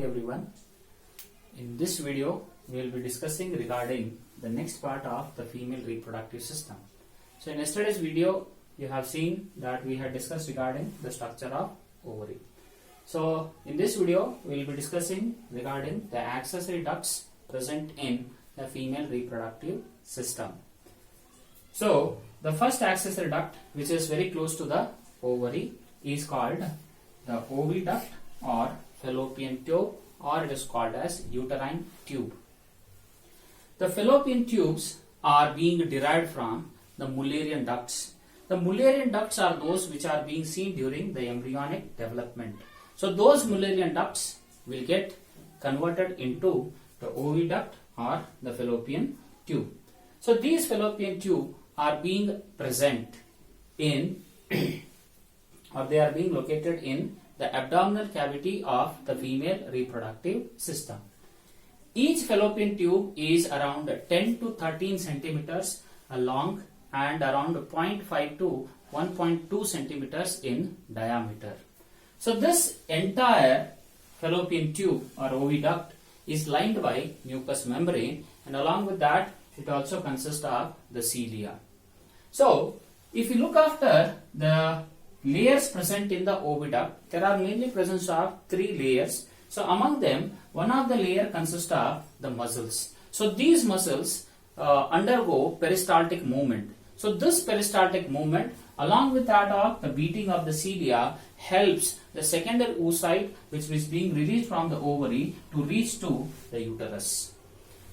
everyone. In this video, we will be discussing regarding the next part of the female reproductive system. So in yesterday's video, you have seen that we had discussed regarding the structure of ovary. So in this video, we will be discussing regarding the accessory ducts present in the female reproductive system. So the first accessory duct, which is very close to the ovary, is called the oviduct or fallopian tube, or it is called as uterine tube. The fallopian tubes are being derived from the Mullerian ducts. The Mullerian ducts are those which are being seen during the embryonic development. So those Mullerian ducts will get converted into the oviduct or the fallopian tube. So these fallopian tube are being present in or they are being located in the abdominal cavity of the female reproductive system. Each fallopian tube is around 10 to 13 centimeters long and around 0.5 to 1.2 centimeters in diameter. So this entire fallopian tube or oviduct is lined by mucous membrane, and along with that it also consists of the cilia. So if you look after the layers present in the oviduct, there are mainly presence of 3 layers. So among them, one of the layer consists of the muscles. So these muscles undergo peristaltic movement. So this peristaltic movement, along with that of the beating of the cilia, helps the secondary oocyte, which is being released from the ovary, to reach to the uterus.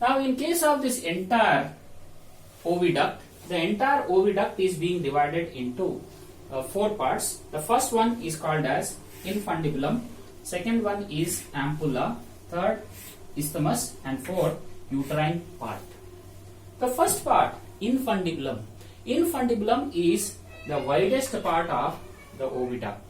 Now in case of this entire oviduct, the entire oviduct is being divided into 4 parts. The first one is called as infundibulum, second one is ampulla, third isthmus, and fourth uterine part. The first part, infundibulum. Infundibulum is the widest part of the oviduct.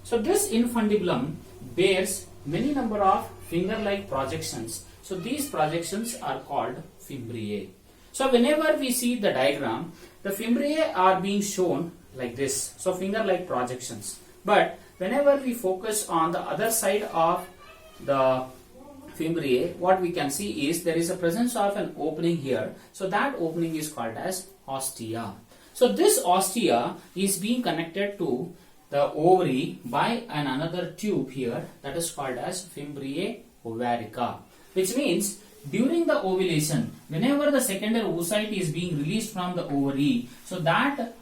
So this infundibulum bears many number of finger-like projections. So these projections are called fimbriae. So whenever we see the diagram, the fimbriae are being shown like this, so finger-like projections. But whenever we focus on the other side of the fimbriae, what we can see is there is a presence of an opening here. So that opening is called as ostia. So this ostia is being connected to the ovary by another tube here, that is called as fimbriae ovarica, which means during the ovulation, whenever the secondary oocyte is being released from the ovary, so that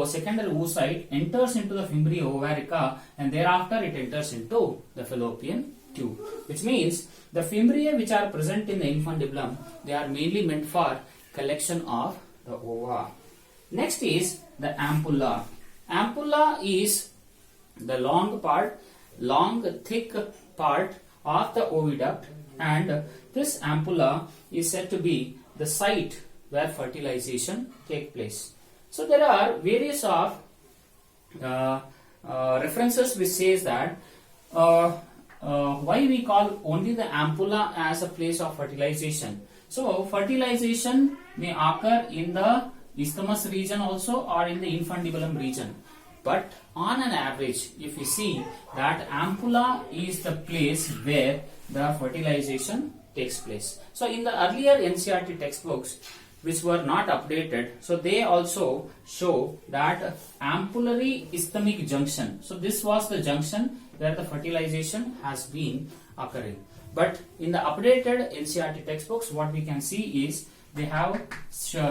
secondary oocyte enters into the fimbriae ovarica, and thereafter it enters into the fallopian tube, which means the fimbriae which are present in the infundibulum, they are mainly meant for collection of the ova. Next is the ampulla. Ampulla is the long thick part of the oviduct, and this ampulla is said to be the site where fertilization takes place. So there are various of references which says that why we call only the ampulla as a place of fertilization. So fertilization may occur in the isthmus region also or in the infundibulum region. But on an average, if you see that ampulla is the place where the fertilization takes place. So in the earlier NCERT textbooks, which were not updated, so they also show that ampullary isthmic junction. So this was the junction where the fertilization has been occurring. But in the updated NCERT textbooks, what we can see is they have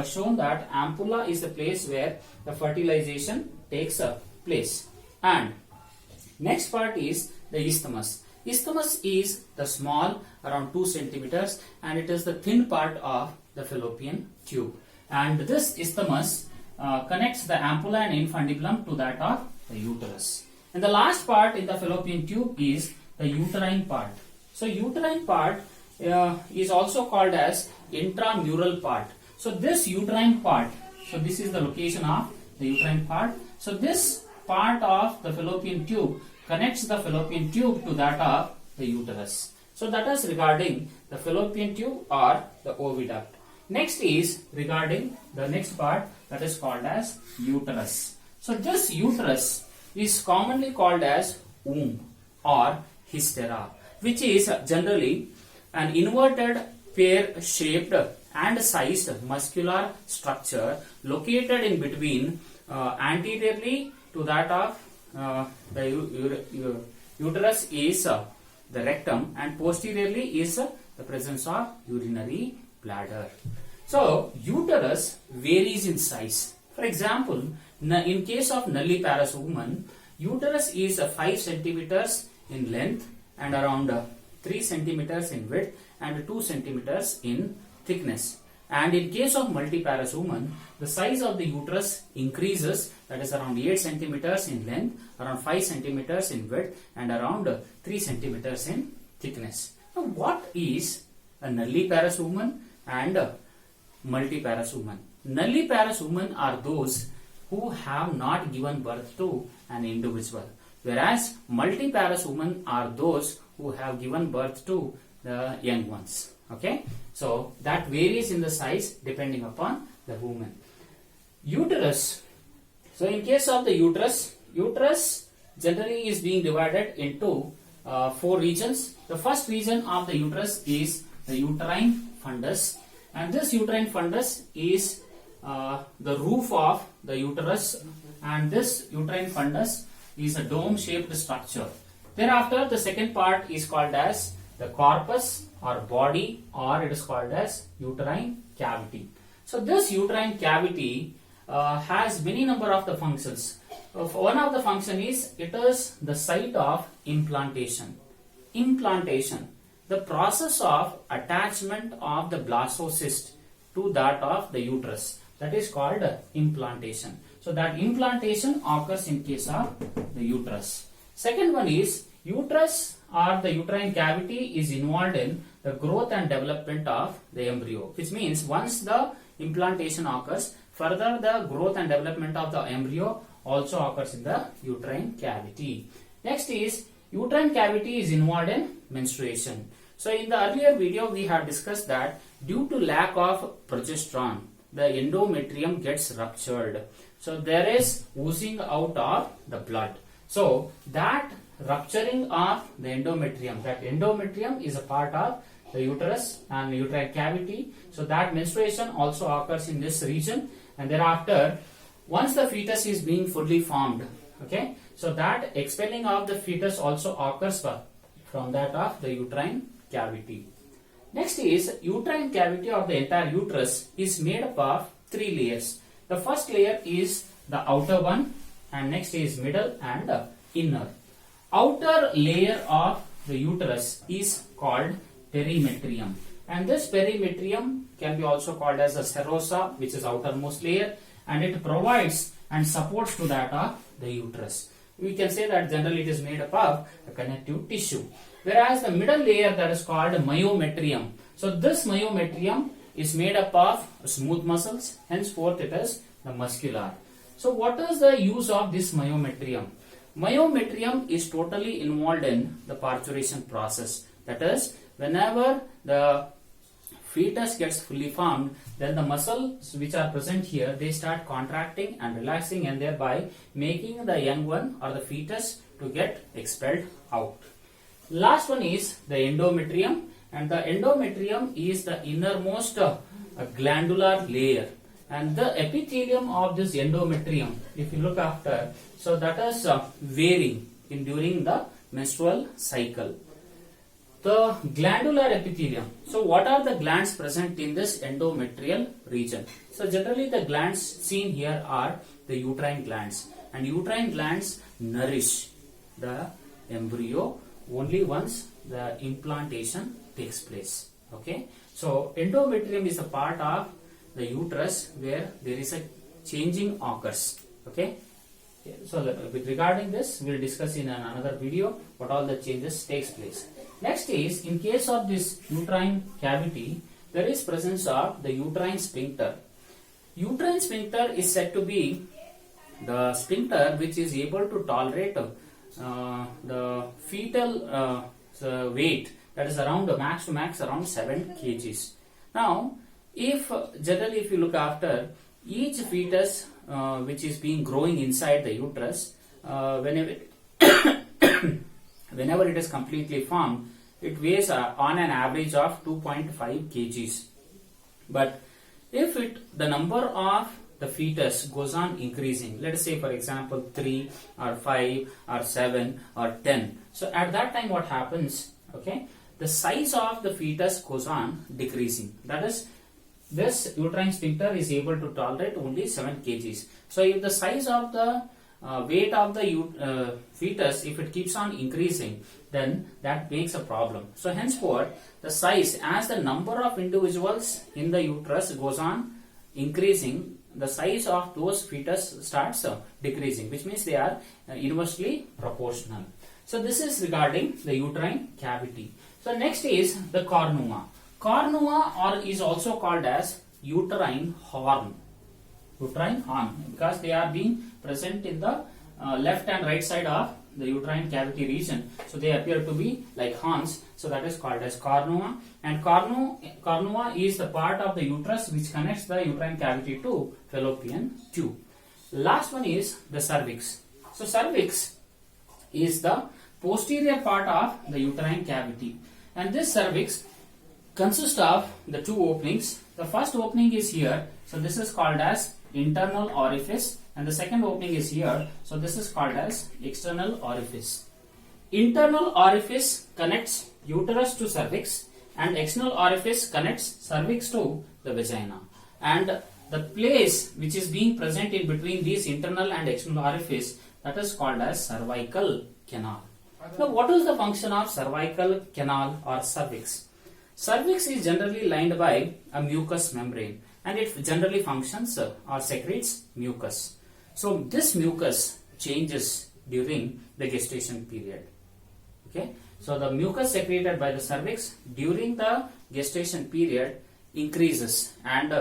shown that ampulla is the place where the fertilization takes place. And next part is the isthmus. Isthmus is the small, around 2 centimeters, and it is the thin part of the fallopian tube. And this isthmus connects the ampulla and infundibulum to that of the uterus. And the last part in the fallopian tube is the uterine part. So uterine part is also called as intramural part. So this uterine part, so this is the location of the uterine part. So this part of the fallopian tube connects the fallopian tube to that of the uterus. So that is regarding the fallopian tube or the oviduct. Next is regarding the next part, that is called as uterus. So this uterus is commonly called as womb or hystera. which is generally an inverted pear-shaped and sized muscular structure located in between anteriorly to that of the uterus is the rectum, and posteriorly is the presence of urinary bladder. So uterus varies in size. For example, in case of nulliparous woman, uterus is 5 centimeters in length and around 3 centimeters in width and 2 centimeters in thickness. And in case of multiparous woman, the size of the uterus increases, that is around 8 centimeters in length, around 5 centimeters in width and around 3 centimeters in thickness. Now what is a nulliparous woman and a multiparous woman? Nulliparous women are those who have not given birth to an individual, whereas multiparous women are those who have given birth to the young ones. Okay, so that varies in the size depending upon the woman. Uterus. So in case of the uterus generally is being divided into 4 regions. The first region of the uterus is the uterine fundus, and this uterine fundus is the roof of the uterus, and this uterine fundus is a dome-shaped structure. Thereafter, the second part is called as the corpus or body, or it is called as uterine cavity. So this uterine cavity has many number of the functions. One of the function is it is the site of implantation. Implantation, the process of attachment of the blastocyst to that of the uterus, that is called implantation. So that implantation occurs in case of the uterus. Second one is uterus or the uterine cavity is involved in the growth and development of the embryo, which means once the implantation occurs, further the growth and development of the embryo also occurs in the uterine cavity. Next is uterine cavity is involved in menstruation. So in the earlier video we have discussed that due to lack of progesterone, the endometrium gets ruptured. So there is oozing out of the blood. So that rupturing of the endometrium, that endometrium is a part of the uterus and the uterine cavity. So that menstruation also occurs in this region, and thereafter once the fetus is being fully formed, okay, so that expelling of the fetus also occurs from that of the uterine cavity. Next is uterine cavity of the entire uterus is made up of 3 layers. The first layer is the outer one, and next is middle and inner. Outer layer of the uterus is called perimetrium, and this perimetrium can be also called as a serosa, which is outermost layer, and it provides and supports to that of the uterus. We can say that generally it is made up of a connective tissue, whereas the middle layer, that is called myometrium. So this myometrium is made up of smooth muscles, henceforth it is the muscular. So what is the use of this myometrium? Myometrium is totally involved in the parturition process. That is, whenever the fetus gets fully formed, then the muscles which are present here, they start contracting and relaxing, and thereby making the young one or the fetus to get expelled out. Last one is the endometrium, and the endometrium is the innermost glandular layer. And the epithelium of this endometrium, if you look after, so that is varying during the menstrual cycle. The glandular epithelium. So what are the glands present in this endometrial region? So generally the glands seen here are the uterine glands, and uterine glands nourish the embryo only once the implantation takes place. Okay, so endometrium is a part of the uterus where there is a changing occurs. Okay, so with regarding this we will discuss in another video what all the changes takes place. Next is, in case of this uterine cavity, there is presence of the uterine sphincter. Uterine sphincter is said to be the sphincter which is able to tolerate the fetal weight, that is around max to max around 7 kgs. Now, if generally if you look after each fetus which is being growing inside the uterus, whenever it is completely formed, it weighs on an average of 2.5 kgs. But if the number of the fetus goes on increasing, let us say for example 3 or 5 or 7 or 10, so at that time what happens, okay, the size of the fetus goes on decreasing. That is, this uterine sphincter is able to tolerate only 7 kgs. So if the size of the weight of the fetus, if it keeps on increasing, then that makes a problem. So henceforth, the size, as the number of individuals in the uterus goes on increasing, the size of those fetus starts decreasing, which means they are inversely proportional. So this is regarding the uterine cavity. So next is the cornua. Cornua is also called as uterine horn. Uterine horn, because they are being present in the left and right side of the uterine cavity region. So they appear to be like horns. So that is called as cornua. And cornua is the part of the uterus which connects the uterine cavity to fallopian tube. Last one is the cervix. So cervix is the posterior part of the uterine cavity. And this cervix consists of the two openings. The first opening is here. So this is called as internal orifice, and the second opening is here. So this is called as external orifice. Internal orifice connects uterus to cervix, and external orifice connects cervix to the vagina. And the place which is being present in between these internal and external orifice, that is called as cervical canal. Now, what is the function of cervical canal or cervix? Cervix is generally lined by a mucous membrane, and it generally functions or secretes mucus. So this mucus changes during the gestation period. Okay, so the mucus secreted by the cervix during the gestation period increases, and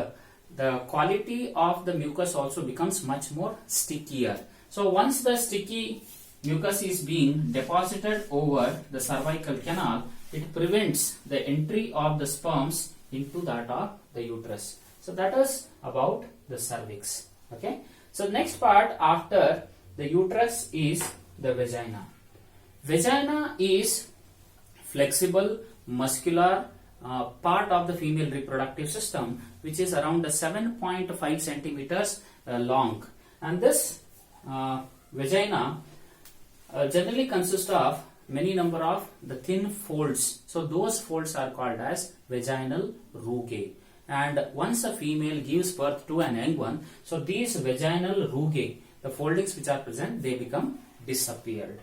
the quality of the mucus also becomes much more stickier. So once the sticky mucus is being deposited over the cervical canal, it prevents the entry of the sperms into that of the uterus. So that is about the cervix. Okay. So next part after the uterus is the vagina. Vagina is flexible, muscular part of the female reproductive system, which is around 7.5 centimeters long. And this vagina generally consists of many number of the thin folds. So those folds are called as vaginal rugae. And once a female gives birth to an young one, so these vaginal rugae, the foldings which are present, they become disappeared.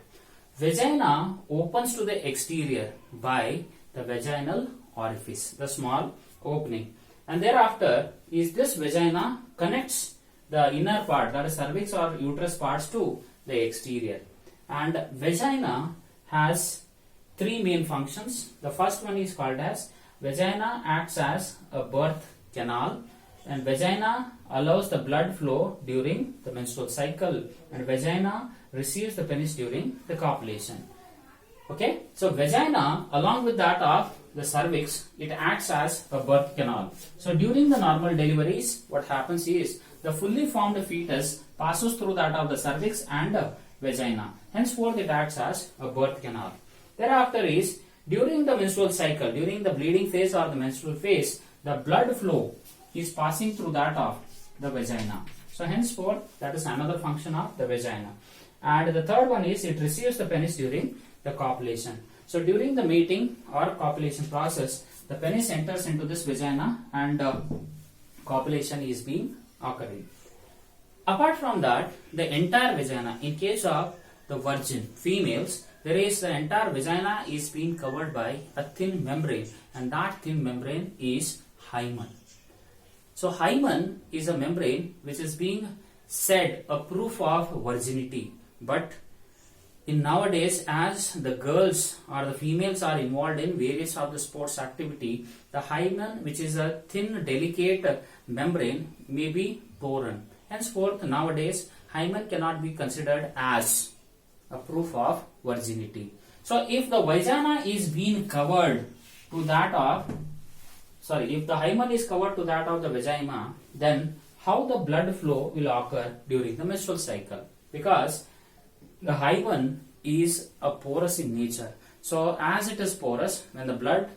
Vagina opens to the exterior by the vaginal orifice, the small opening. And thereafter is this vagina connects the inner part, that is cervix or uterus parts, to the exterior. And vagina has three main functions. The first one is called as vagina acts as a birth canal, and vagina allows the blood flow during the menstrual cycle, and vagina receives the penis during the copulation. Okay, so vagina along with that of the cervix, it acts as a birth canal. So during the normal deliveries, what happens is the fully formed fetus passes through that of the cervix and vagina. Henceforth, it acts as a birth canal. Thereafter is during the menstrual cycle, during the bleeding phase or the menstrual phase, the blood flow is passing through that of the vagina. So henceforth, that is another function of the vagina. And the third one is it receives the penis during the copulation. So during the mating or copulation process, the penis enters into this vagina and copulation is being occurring. Apart from that, the entire vagina, in case of the virgin females, there is the entire vagina is being covered by a thin membrane, and that thin membrane is hymen. So hymen is a membrane which is being said a proof of virginity. But in nowadays, as the girls or the females are involved in various of the sports activity, the hymen, which is a thin delicate membrane, may be torn. Henceforth, nowadays, hymen cannot be considered as a proof of virginity. So if the vagina is being covered to that of, if the hymen is covered to that of the vagina, then how the blood flow will occur during the menstrual cycle? Because the hymen is a porous in nature. So as it is porous, when the blood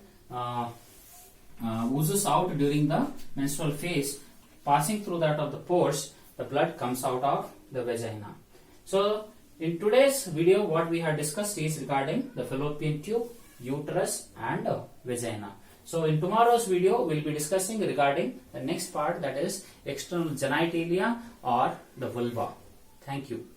oozes out during the menstrual phase, passing through that of the pores, the blood comes out of the vagina. So in today's video, what we have discussed is regarding the fallopian tube, uterus and vagina. So in tomorrow's video, we'll be discussing regarding the next part, that is external genitalia or the vulva. Thank you.